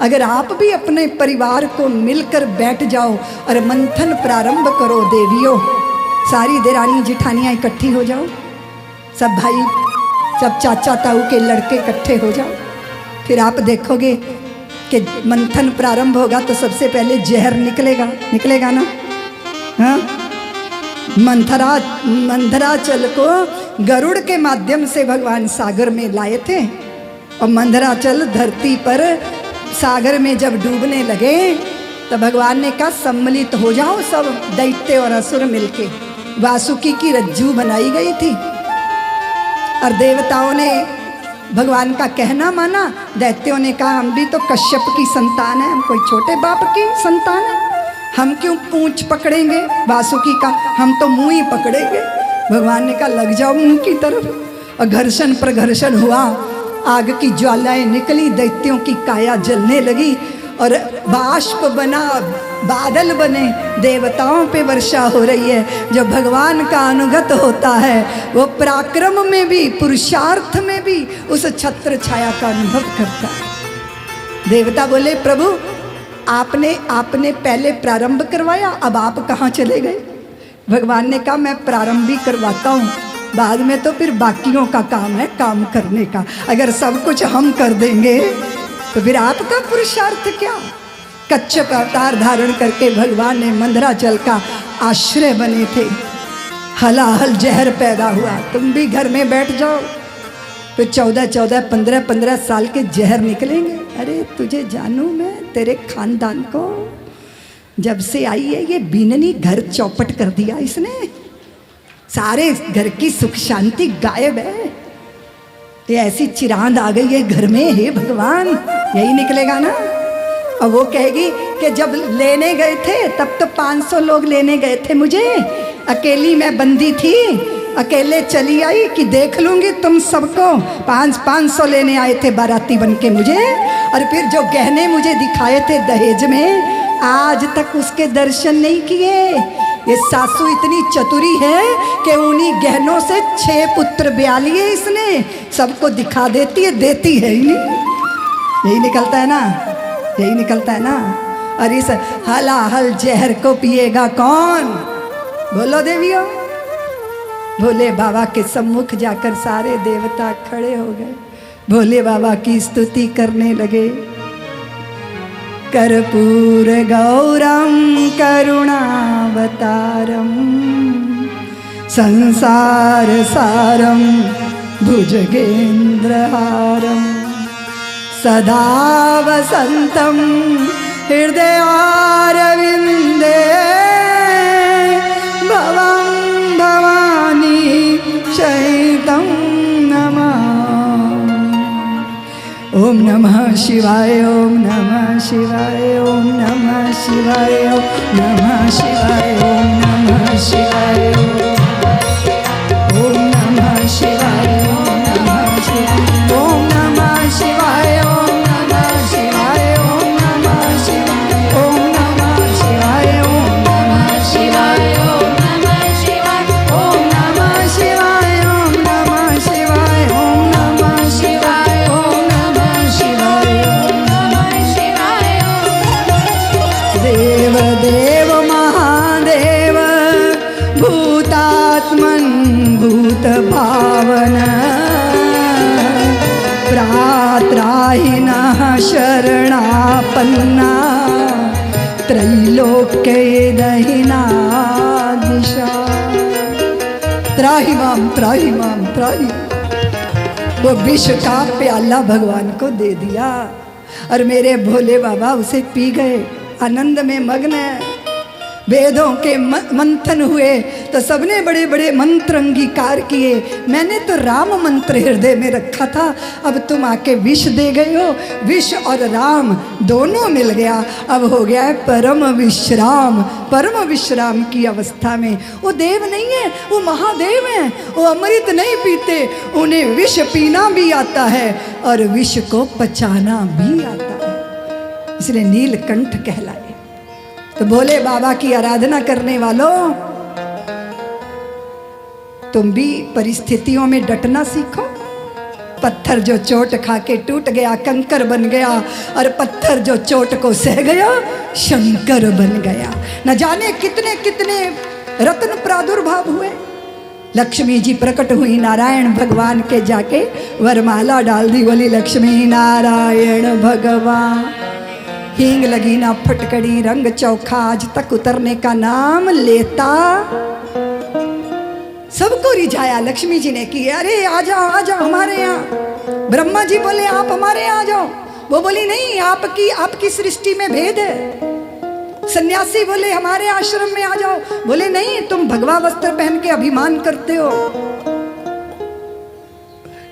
अगर आप भी अपने परिवार को मिलकर बैठ जाओ और मंथन प्रारंभ करो देवियों, सारी देरानी जिठानियाँ इकट्ठी हो जाओ, सब भाई सब चाचा ताऊ के लड़के इकट्ठे हो जाओ, फिर आप देखोगे कि मंथन प्रारंभ होगा तो सबसे पहले जहर निकलेगा ना। हाँ, मंदराचल को गरुड़ के माध्यम से भगवान सागर में लाए थे और मंदराचल धरती पर सागर में जब डूबने लगे तो भगवान ने कहा सम्मिलित हो जाओ सब दैत्य और असुर मिलके। वासुकी की रज्जू बनाई गई थी और देवताओं ने भगवान का कहना माना। दैत्यों ने कहा हम भी तो कश्यप की संतान है, हम कोई छोटे बाप की संतान है, हम क्यों पूंछ पकड़ेंगे वासुकी का, हम तो मुंह ही पकड़ेंगे। भगवान ने कहा लग जाओ मुंह की तरफ और घर्षण पर घर्षण हुआ, आग की ज्वालाएं निकली, दैत्यों की काया जलने लगी और बाष्प बना, बादल बने, देवताओं पे वर्षा हो रही है। जो भगवान का अनुगत होता है वो पराक्रम में भी पुरुषार्थ में भी उस छत्र छाया का अनुभव करता है। देवता बोले प्रभु आपने पहले प्रारंभ करवाया, अब आप कहाँ चले गए? भगवान ने कहा मैं प्रारंभ भी करवाता हूँ, बाद में तो फिर बाकियों का काम है काम करने का। अगर सब कुछ हम कर देंगे तो फिर आपका पुरुषार्थ क्या? कच्छप अवतार धारण करके भगवान ने मंदराचल का आश्रय बने थे। हलाहल जहर पैदा हुआ, तुम भी घर में बैठ जाओ, फिर 14-14, 15-15 साल के जहर निकलेंगे। अरे तुझे जानू मैं, तेरे खानदान को जब से आई है ये बीननी घर चौपट कर दिया इसने, सारे घर की सुख शांति गायब है। ये ऐसी चिरांद आ गई है घर में, हे भगवान, यही निकलेगा ना। और वो कहेगी कि जब लेने गए थे तब तो 500 लोग लेने गए थे मुझे, अकेली मैं बंदी थी, अकेले चली आई कि देख लूंगी तुम सबको। 500 लेने आए थे बाराती बन के मुझे, और फिर जो गहने मुझे दिखाए थे दहेज में, आज तक उसके दर्शन नहीं किए। ये सासू इतनी चतुरी है कि उन्हीं गहनों से 6 पुत्र ब्याह लिए इसने, सबको दिखा देती है, देती है ही नहीं। यही निकलता है ना, यही निकलता है ना। और इस हलाहल जहर को पिएगा कौन? बोलो देवियों। भोले बाबा के सम्मुख जाकर सारे देवता खड़े हो गए, भोले बाबा की स्तुति करने लगे। कर्पूर गौरम करुणावतारम संसार सारम भुजगेन्द्रहारम सदा वसंतम हृदयारविंदे भवं भवानी शैतं नमः। ओम नमः शिवाय, ओम नमः शिवाय, ओम नमः शिवाय, ओम नमः शिवाय, ओम नमः शिवाय, ओम नमः शिवाय, ओम नमः शिवाय, ओम नमः शिवाय, ओम नमः शिवाय, ओम नमः शिवाय, ओम नमः शिवाय, ओम नमः शिवाय, ओम नमः शिवाय, ओम नमः शिवाय, ओम नमः शिवाय, ओम नमः शिवाय, ओम नमः शिवाय, ओम नमः शिवाय। देव देव महादेव भूतात्मन भूत भावन त्राहिनः शरणापन्ना त्रैलोक्य दहिना दिशा। त्राहि माम त्राहि माम त्राहि। वो विष का प्याला भगवान को दे दिया और मेरे भोले बाबा उसे पी गए, आनंद में मग्न है। वेदों के मंथन हुए तो सबने बड़े बड़े मंत्र अंगीकार किए। मैंने तो राम मंत्र हृदय में रखा था, अब तुम आके विष दे गए हो। विष और राम दोनों मिल गया, अब हो गया है परम विश्राम। परम विश्राम की अवस्था में वो देव नहीं है, वो महादेव हैं। वो अमृत नहीं पीते, उन्हें विष पीना भी आता है और विष को पचाना भी आता है, इसलिए नीलकंठ कहलाए। तो भोले बाबा की आराधना करने वालों, तुम भी परिस्थितियों में डटना सीखो, पत्थर जो चोट खा के टूट गया कंकर बन गया, और पत्थर जो चोट को सह गया शंकर बन गया। न जाने कितने कितने रत्न प्रादुर्भाव हुए। लक्ष्मी जी प्रकट हुई, नारायण भगवान के जाके वरमाला डाल दी, बोली लक्ष्मी नारायण भगवान। हींग लगी ना फटकड़ी, रंग चौखा आज तक उतरने का नाम लेता। सबको रिझाया लक्ष्मी जी ने कि अरे आ जाओ हमारे यहाँ। ब्रह्मा जी बोले आप हमारे यहाँ आ जाओ, वो बोली नहीं, आपकी सृष्टि में भेद है। सन्यासी बोले हमारे आश्रम में आ जाओ, बोले नहीं, तुम भगवा वस्त्र पहन के अभिमान करते हो।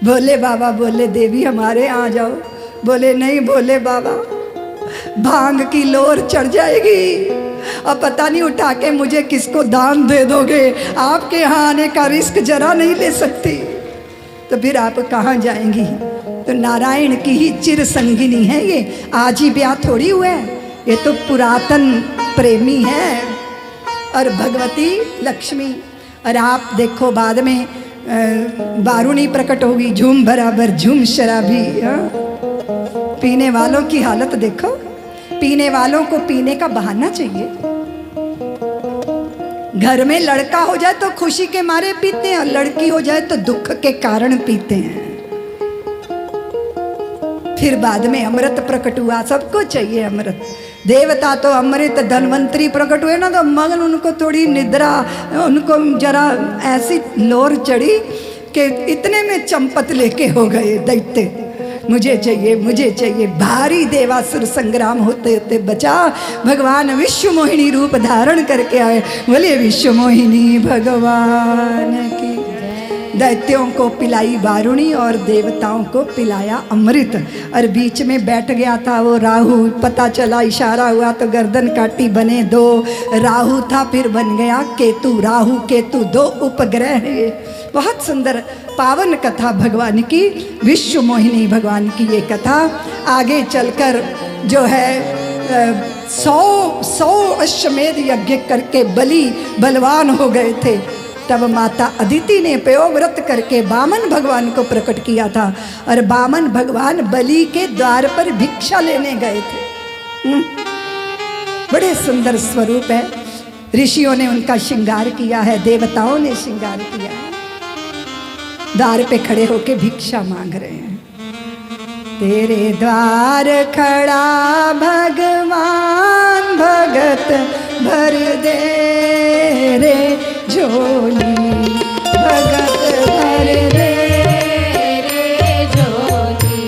बोले बाबा, बोले देवी हमारे यहाँ आ जाओ, बोले नहीं, बोले बाबा भांग की लोर चढ़ जाएगी, अब पता नहीं उठा के मुझे किसको दान दे दोगे, आपके यहाँ आने का रिस्क जरा नहीं ले सकती। तो फिर आप कहाँ जाएंगी? तो नारायण की ही चिर संगिनी है ये, आज ही ब्याह थोड़ी हुआ है, ये तो पुरातन प्रेमी है। और भगवती लक्ष्मी, और आप देखो बाद में बारूणी प्रकट होगी, झूम बराबर झूम शराबी। पीने वालों की हालत देखो, पीने वालों को पीने का बहाना चाहिए। घर में लड़का हो जाए तो खुशी के मारे पीते हैं, और लड़की हो जाए तो दुख के कारण पीते हैं। फिर बाद में अमृत प्रकट हुआ, सबको चाहिए अमृत। देवता तो अमृत, धनवंतरी प्रकट हुए ना तो मगन उनको थोड़ी निद्रा, उनको जरा ऐसी लोर चढ़ी कि इतने में चंपत लेके हो गए दैत्य। मुझे चाहिए, मुझे चाहिए। भारी देवासुर संग्राम होते होते बचा, भगवान विश्व मोहिनी रूप धारण करके आए। बोले विश्व मोहिनी भगवान की। दैत्यों को पिलाई बारूणी और देवताओं को पिलाया अमृत। और बीच में बैठ गया था वो राहु, पता चला इशारा हुआ तो गर्दन काटी, बने दो। राहु था फिर बन गया केतु, राहु केतु दो उपग्रह है। बहुत सुंदर पावन कथा भगवान की, विश्व मोहिनी भगवान की ये कथा। आगे चलकर जो है 100 अश्वमेध यज्ञ करके बलि बलवान हो गए थे, तब माता अदिति ने पयोव्रत करके बामन भगवान को प्रकट किया था। और बामन भगवान बलि के द्वार पर भिक्षा लेने गए थे। बड़े सुंदर स्वरूप है। ऋषियों ने उनका श्रृंगार किया है, देवताओं ने श्रृंगार किया है। द्वार पे खड़े होके भिक्षा मांग रहे हैं। तेरे द्वार खड़ा भगवान, भगत भर दे रे झोली, भगत भर दे रे झोली।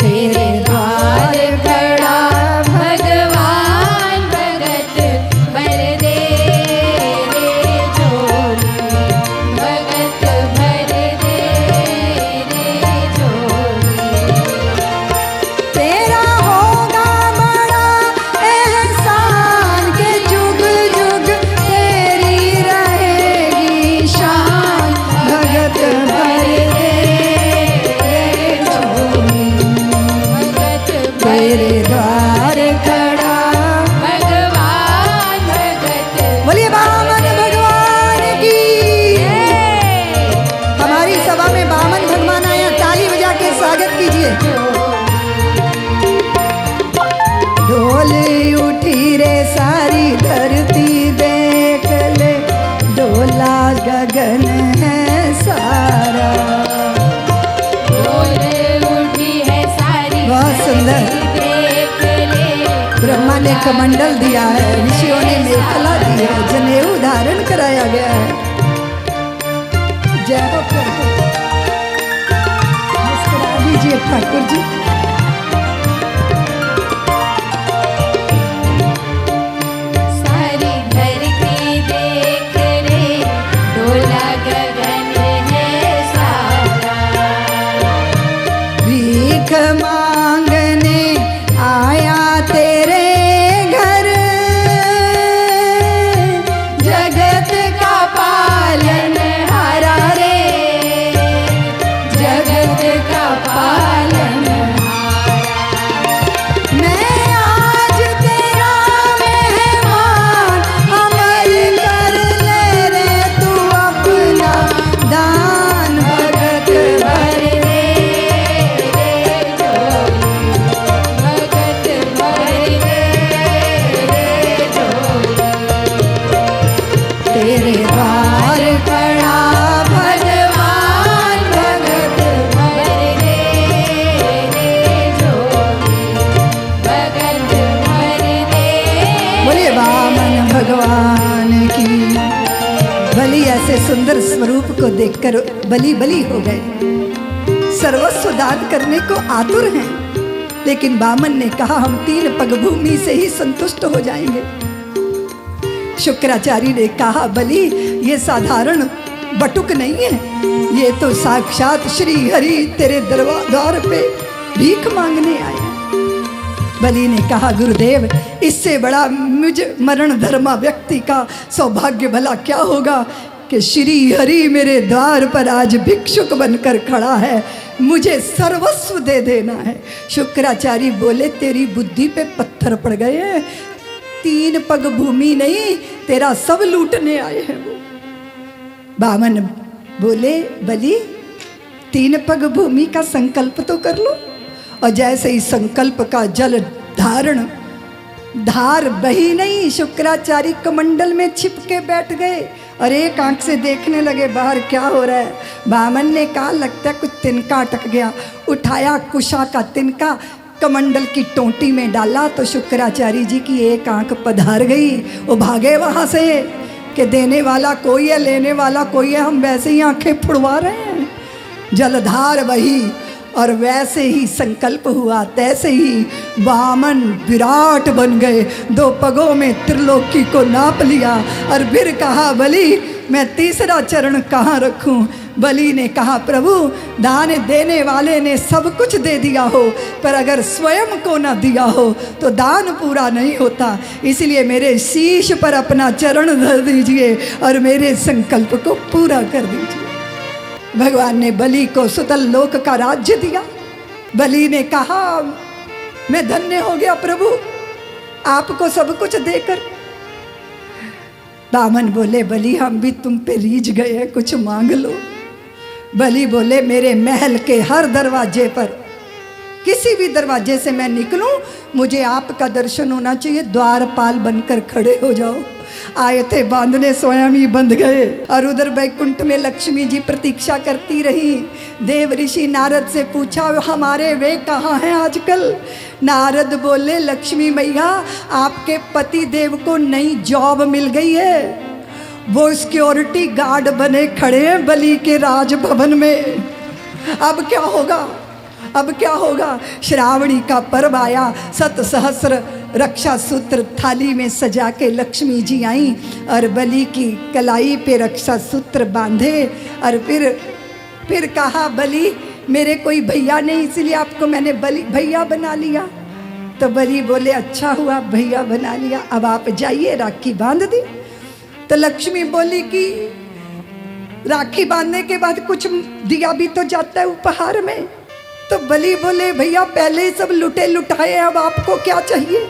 तेरे द्वार खड़ा भगवान, भगत भर दे रे झोली, भगत भर दे रे झोली। तेरा होगा बड़ा एहसान के जुग जुग तेरी रहेगी शान, भगत भर दे रे झोली, भगत तेरे द्वार खड़ा भगवान, भगत। बोलिए बामन भगवान की। हमारी सभा में बामन भगवान आया, ताली बजा के स्वागत कीजिए। डोली उठी रे सारी धरती देख ले, डोला गगन है सारा। डोले उठी है सारी बहुत सुंदर। देख ले। ब्रह्मा ने कमंडल दिया है, ऋषियों ने मेखला दी है, जनेऊ धारण कराया गया है। जय हो प्रभु। मुस्कुरा दीजिए ठाकुर जी। सारी धरती देख ले, डोला गगन है सारा। भीख मांगने आया तेरे घर, जगत का पालन हारा रे, जगत का पालन सुंदर स्वरूप को देखकर बलि बलि हो गए, सर्वस्व दान करने को आतुर हैं। लेकिन वामन ने कहा हम 3 पग भूमि से ही संतुष्ट हो जाएंगे। शुक्राचार्य ने कहा बलि ये साधारण बटुक नहीं है, ये तो साक्षात श्री हरि तेरे द्वार पे भीख मांगने आए। बलि ने कहा गुरुदेव इससे बड़ा मुझ मरण धर्मा व्यक्ति का सौभाग्य भला क्या होगा कि श्री हरि मेरे द्वार पर आज भिक्षुक बनकर खड़ा है, मुझे सर्वस्व दे देना है। शुक्राचार्य बोले तेरी बुद्धि पे पत्थर पड़ गए हैं, 3 पग भूमि नहीं तेरा सब लूटने आए हैं वो। वामन बोले बलि 3 पग भूमि का संकल्प तो कर लो। और जैसे ही संकल्प का जल धार बही नहीं, शुक्राचार्य कमंडल में छिपके बैठ गए और एक आंख से देखने लगे बाहर क्या हो रहा है। वामन ने कहा लगता है कुछ तिनका अटक गया, उठाया कुशा का तिनका कमंडल की टोंटी में डाला तो शुक्राचार्य जी की एक आंख पधार गई। वो भागे वहां से कि देने वाला कोई है लेने वाला कोई है, हम वैसे ही आंखें फुड़वा रहे हैं। जलधार बही और वैसे ही संकल्प हुआ, तैसे ही वामन विराट बन गए। 2 पगों में त्रिलोकी को नाप लिया और फिर कहा बलि मैं तीसरा चरण कहाँ रखूं। बलि ने कहा प्रभु दान देने वाले ने सब कुछ दे दिया हो पर अगर स्वयं को ना दिया हो तो दान पूरा नहीं होता, इसलिए मेरे शीश पर अपना चरण धर दीजिए और मेरे संकल्प को पूरा कर दीजिए। भगवान ने बलि को सुतल लोक का राज्य दिया। बलि ने कहा मैं धन्य हो गया प्रभु आपको सब कुछ देकर। वामन बोले बलि हम भी तुम पे रीझ गए हैं, कुछ मांग लो। बलि बोले मेरे महल के हर दरवाजे पर किसी भी दरवाजे से मैं निकलूं मुझे आपका दर्शन होना चाहिए, द्वारपाल बनकर खड़े हो जाओ। आए थे बांधने स्वयं ही बंध गए और उधर बैकुंठ में लक्ष्मी जी प्रतीक्षा करती रही। देव ऋषि नारद से पूछा हमारे वे कहाँ हैं आजकल। नारद बोले लक्ष्मी मैया आपके पति देव को नई जॉब मिल गई है, वो सिक्योरिटी गार्ड बने खड़े हैं बलि के राजभवन में। अब क्या होगा, अब क्या होगा। श्रावणी का पर्व आया, 7 सहस्र रक्षा सूत्र थाली में सजा के लक्ष्मी जी आई और बलि की कलाई पे रक्षा सूत्र बांधे और फिर कहा बलि मेरे कोई भैया नहीं इसलिए आपको मैंने बलि भैया बना लिया। तो बलि बोले अच्छा हुआ भैया बना लिया, अब आप जाइए राखी बांध दी। तो लक्ष्मी बोली कि राखी बांधने के बाद कुछ दिया भी तो जाता है उपहार में। तो बलि बोले भैया पहले ही सब लुटे लुटाए, अब आपको क्या चाहिए।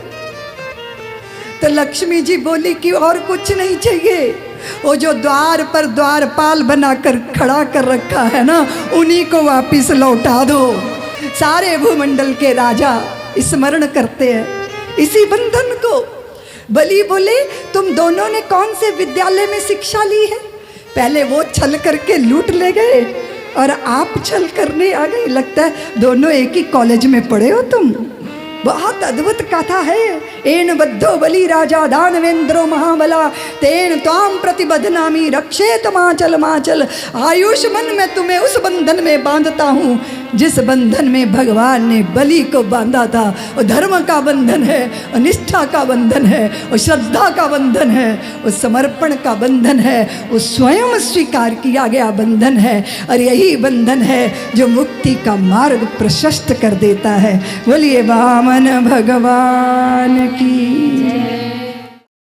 तो लक्ष्मी जी बोली कि और कुछ नहीं चाहिए, वो जो द्वार पर द्वारपाल बनाकर खड़ा कर रखा है ना उन्हीं को वापिस लौटा दो। सारे भूमंडल के राजा स्मरण करते हैं इसी बंधन को। बलि बोले तुम दोनों ने कौन से विद्यालय में शिक्षा ली है, पहले वो छल करके लूट ले गए और आप छल करने आ गए, लगता है दोनों एक ही कॉलेज में पढ़े हो तुम। बहुत अद्भुत कथा है। एन बद्धो बलि राजा दानवेंद्रो महाबला तेन त्वाम प्रतिबद्धनामि रक्षेत माचल माचल। आयुष्मान मैं तुम्हें उस बंधन में बांधता हूँ जिस बंधन में भगवान ने बलि को बांधा था। वो धर्म का बंधन है, वो निष्ठा का बंधन है, वो श्रद्धा का बंधन है, वो समर्पण का बंधन है, वो स्वयं स्वीकार किया गया बंधन है। और यही बंधन है जो मुक्ति का मार्ग प्रशस्त कर देता है। बोलिए वामन भगवान की।